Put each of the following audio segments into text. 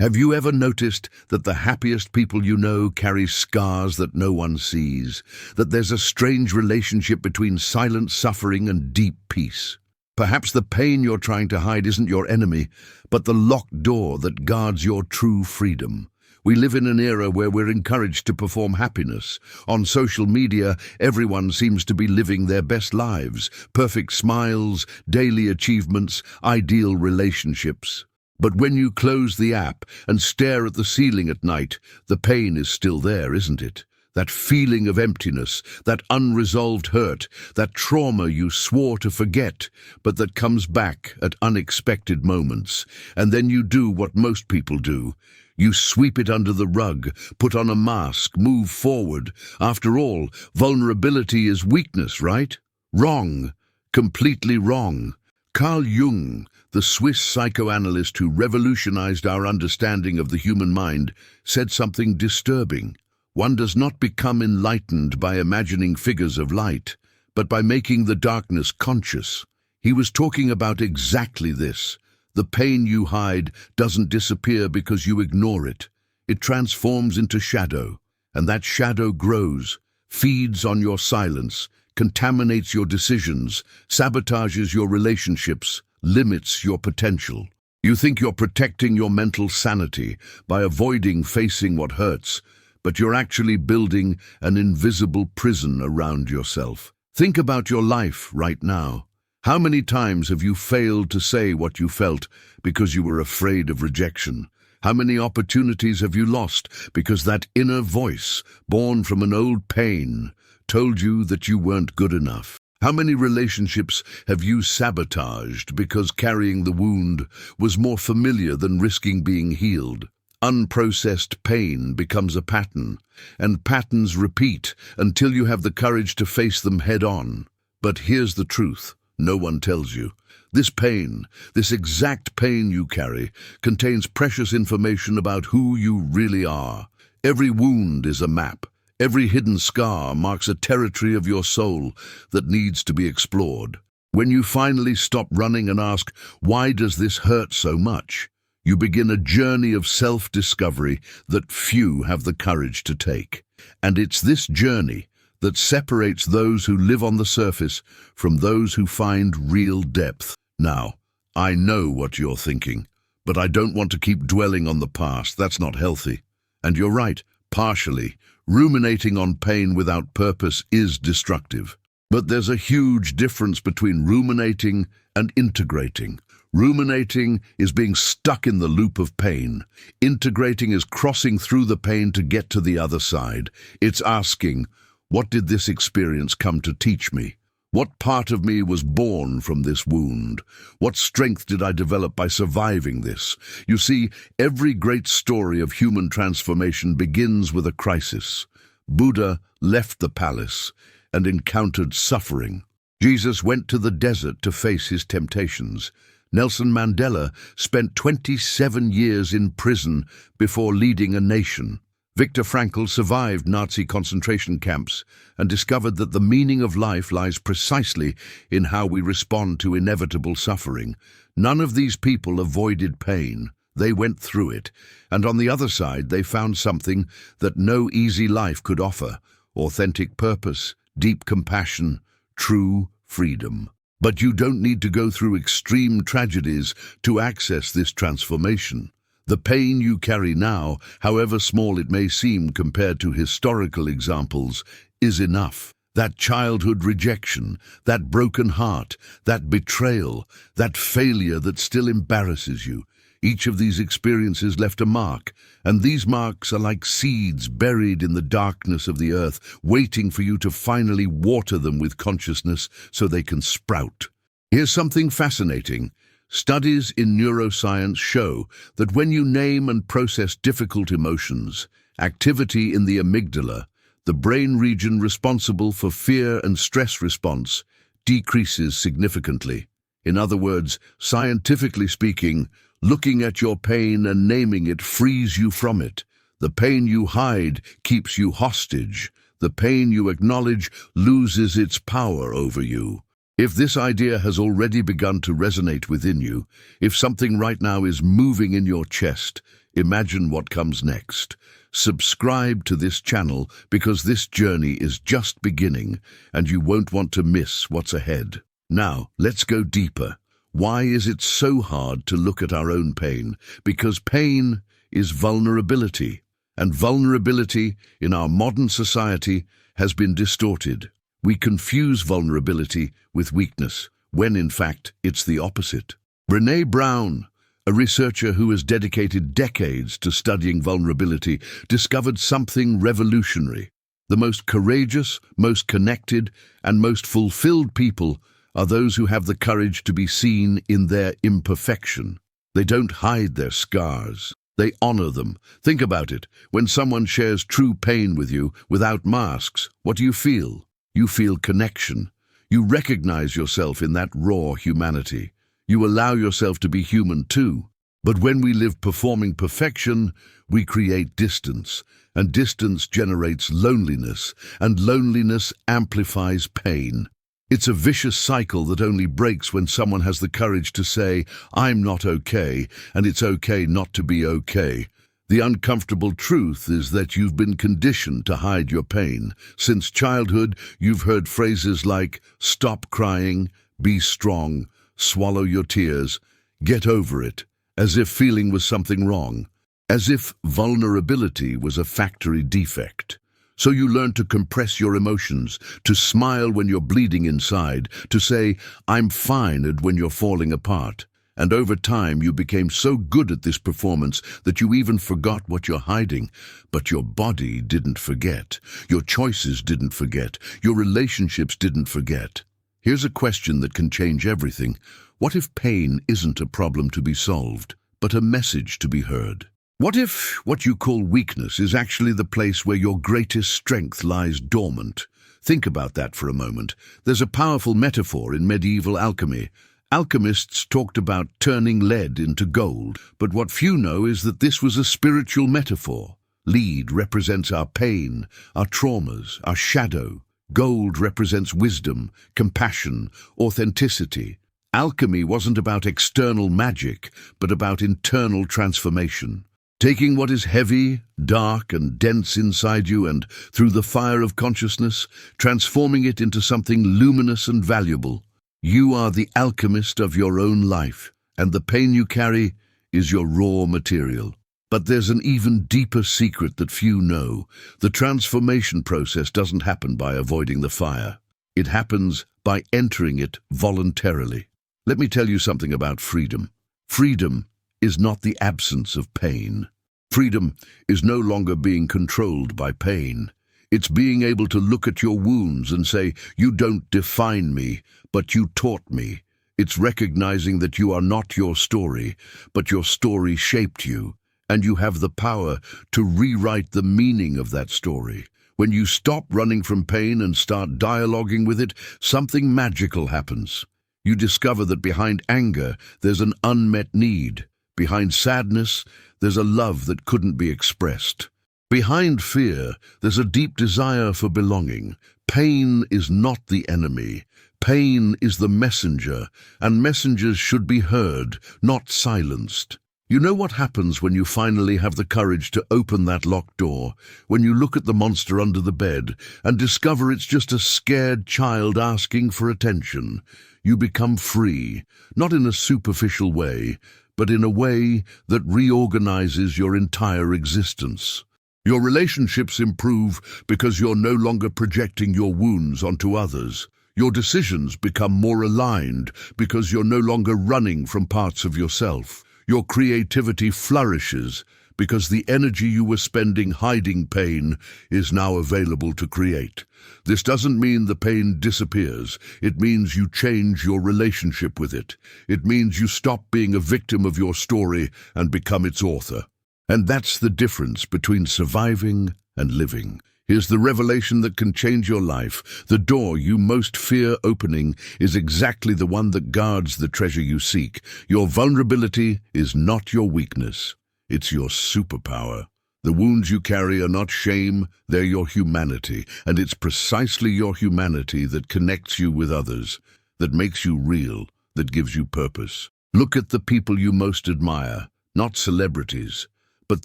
Have you ever noticed that the happiest people you know carry scars that no one sees? That there's a strange relationship between silent suffering and deep peace? Perhaps the pain you're trying to hide isn't your enemy, but the locked door that guards your true freedom. We live in an era where we're encouraged to perform happiness. On social media, everyone seems to be living their best lives. Perfect smiles, daily achievements, ideal relationships. But when you close the app and stare at the ceiling at night, the pain is still there, isn't it? That feeling of emptiness, that unresolved hurt, that trauma you swore to forget, but that comes back at unexpected moments. And then you do what most people do. You sweep it under the rug, put on a mask, move forward. After all, vulnerability is weakness, right? Wrong. Completely wrong. Carl Jung, the Swiss psychoanalyst who revolutionized our understanding of the human mind, said something disturbing. One does not become enlightened by imagining figures of light, but by making the darkness conscious. He was talking about exactly this. The pain you hide doesn't disappear because you ignore it. It transforms into shadow, and that shadow grows, feeds on your silence, contaminates your decisions, sabotages your relationships, limits your potential. You think you're protecting your mental sanity by avoiding facing what hurts, but you're actually building an invisible prison around yourself. Think about your life right now. How many times have you failed to say what you felt because you were afraid of rejection? How many opportunities have you lost because that inner voice, born from an old pain, told you that you weren't good enough? How many relationships have you sabotaged because carrying the wound was more familiar than risking being healed? Unprocessed pain becomes a pattern, and patterns repeat until you have the courage to face them head-on. But here's the truth no one tells you. This pain, this exact pain you carry, contains precious information about who you really are. Every wound is a map. Every hidden scar marks a territory of your soul that needs to be explored. When you finally stop running and ask, why does this hurt so much? You begin a journey of self-discovery that few have the courage to take. And it's this journey that separates those who live on the surface from those who find real depth. Now, I know what you're thinking, but I don't want to keep dwelling on the past. That's not healthy. And you're right, partially. Ruminating on pain without purpose is destructive. But there's a huge difference between ruminating and integrating. Ruminating is being stuck in the loop of pain. Integrating is crossing through the pain to get to the other side. It's asking, what did this experience come to teach me? What part of me was born from this wound? What strength did I develop by surviving this? You see, every great story of human transformation begins with a crisis. Buddha left the palace and encountered suffering. Jesus went to the desert to face his temptations. Nelson Mandela spent 27 years in prison before leading a nation. Viktor Frankl survived Nazi concentration camps and discovered that the meaning of life lies precisely in how we respond to inevitable suffering. None of these people avoided pain. They went through it, and on the other side they found something that no easy life could offer: authentic purpose, deep compassion, true freedom. But you don't need to go through extreme tragedies to access this transformation. The pain you carry now, however small it may seem compared to historical examples, is enough. That childhood rejection, that broken heart, that betrayal, that failure that still embarrasses you. Each of these experiences left a mark, and these marks are like seeds buried in the darkness of the earth, waiting for you to finally water them with consciousness so they can sprout. Here's something fascinating. Studies in neuroscience show that when you name and process difficult emotions, activity in the amygdala, the brain region responsible for fear and stress response, decreases significantly. In other words, scientifically speaking, looking at your pain and naming it frees you from it. The pain you hide keeps you hostage. The pain you acknowledge loses its power over you. If this idea has already begun to resonate within you, if something right now is moving in your chest, Imagine what comes next. Subscribe to this channel because this journey is just beginning and you won't want to miss what's ahead. Now, let's go deeper. Why is it so hard to look at our own pain? Because pain is vulnerability, and vulnerability in our modern society has been distorted. We confuse vulnerability with weakness, when in fact it's the opposite. Brené Brown, a researcher who has dedicated decades to studying vulnerability, discovered something revolutionary. The most courageous, most connected, and most fulfilled people are those who have the courage to be seen in their imperfection. They don't hide their scars. They honor them. Think about it. When someone shares true pain with you without masks, what do you feel? You feel connection. You recognize yourself in that raw humanity. You allow yourself to be human too. But when we live performing perfection, we create distance, and distance generates loneliness, and loneliness amplifies pain. It's a vicious cycle that only breaks when someone has the courage to say, "I'm not okay, and it's okay not to be okay." The uncomfortable truth is that you've been conditioned to hide your pain. Since childhood, you've heard phrases like, "Stop crying, be strong, swallow your tears, get over it," as if feeling was something wrong, as if vulnerability was a factory defect. So you learn to compress your emotions, to smile when you're bleeding inside, to say, "I'm fine," and when you're falling apart. And over time, you became so good at this performance that you even forgot what you're hiding. But your body didn't forget. Your choices didn't forget. Your relationships didn't forget. Here's a question that can change everything. What if pain isn't a problem to be solved, but a message to be heard? What if what you call weakness is actually the place where your greatest strength lies dormant? Think about that for a moment. There's a powerful metaphor in medieval alchemy. Alchemists talked about turning lead into gold, but what few know is that this was a spiritual metaphor. Lead represents our pain, our traumas, our shadow. Gold represents wisdom, compassion, authenticity. Alchemy wasn't about external magic, but about internal transformation. Taking what is heavy, dark, and dense inside you and, through the fire of consciousness, transforming it into something luminous and valuable. You are the alchemist of your own life, and the pain you carry is your raw material. But there's an even deeper secret that few know. The transformation process doesn't happen by avoiding the fire. It happens by entering it voluntarily. Let me tell you something about freedom. Freedom is not the absence of pain. Freedom is no longer being controlled by pain. It's being able to look at your wounds and say, "You don't define me, but you taught me." It's recognizing that you are not your story, but your story shaped you. And you have the power to rewrite the meaning of that story. When you stop running from pain and start dialoguing with it, something magical happens. You discover that behind anger, there's an unmet need. Behind sadness, there's a love that couldn't be expressed. Behind fear, there's a deep desire for belonging. Pain is not the enemy. Pain is the messenger, and messengers should be heard, not silenced. You know what happens when you finally have the courage to open that locked door, when you look at the monster under the bed and discover it's just a scared child asking for attention. You become free, not in a superficial way, but in a way that reorganizes your entire existence. Your relationships improve because you're no longer projecting your wounds onto others. Your decisions become more aligned because you're no longer running from parts of yourself. Your creativity flourishes because the energy you were spending hiding pain is now available to create. This doesn't mean the pain disappears. It means you change your relationship with it. It means you stop being a victim of your story and become its author. And that's the difference between surviving and living. Here's the revelation that can change your life. The door you most fear opening is exactly the one that guards the treasure you seek. Your vulnerability is not your weakness. It's your superpower. The wounds you carry are not shame, they're your humanity. And it's precisely your humanity that connects you with others, that makes you real, that gives you purpose. Look at the people you most admire, not celebrities, but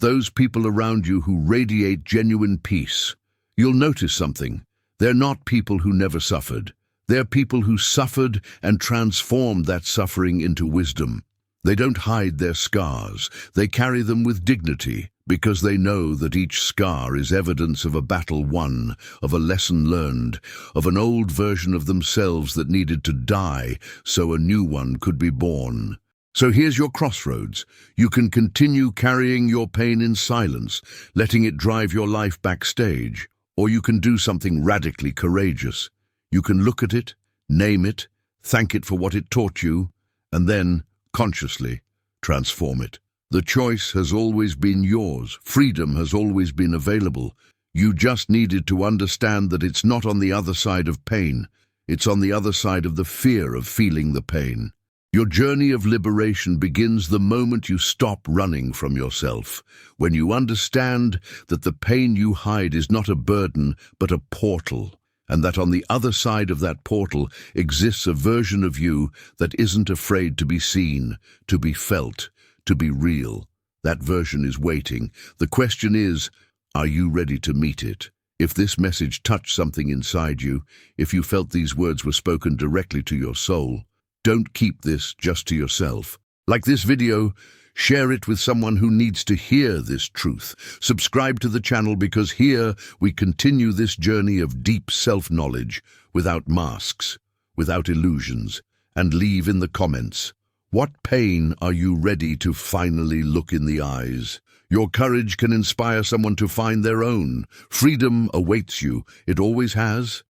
those people around you who radiate genuine peace. You'll notice something. They're not people who never suffered. They're people who suffered and transformed that suffering into wisdom. They don't hide their scars. They carry them with dignity, because they know that each scar is evidence of a battle won, of a lesson learned, of an old version of themselves that needed to die so a new one could be born. So here's your crossroads. You can continue carrying your pain in silence, letting it drive your life backstage, or you can do something radically courageous. You can look at it, name it, thank it for what it taught you, and then, consciously, transform it. The choice has always been yours. Freedom has always been available. You just needed to understand that it's not on the other side of pain. It's on the other side of the fear of feeling the pain. Your journey of liberation begins the moment you stop running from yourself, when you understand that the pain you hide is not a burden but a portal, and that on the other side of that portal exists a version of you that isn't afraid to be seen, to be felt, to be real. That version is waiting. The question is, are you ready to meet it? If this message touched something inside you, if you felt these words were spoken directly to your soul, don't keep this just to yourself. Like this video, share it with someone who needs to hear this truth. Subscribe to the channel because here we continue this journey of deep self-knowledge without masks, without illusions, and leave in the comments. What pain are you ready to finally look in the eyes? Your courage can inspire someone to find their own. Freedom awaits you. It always has.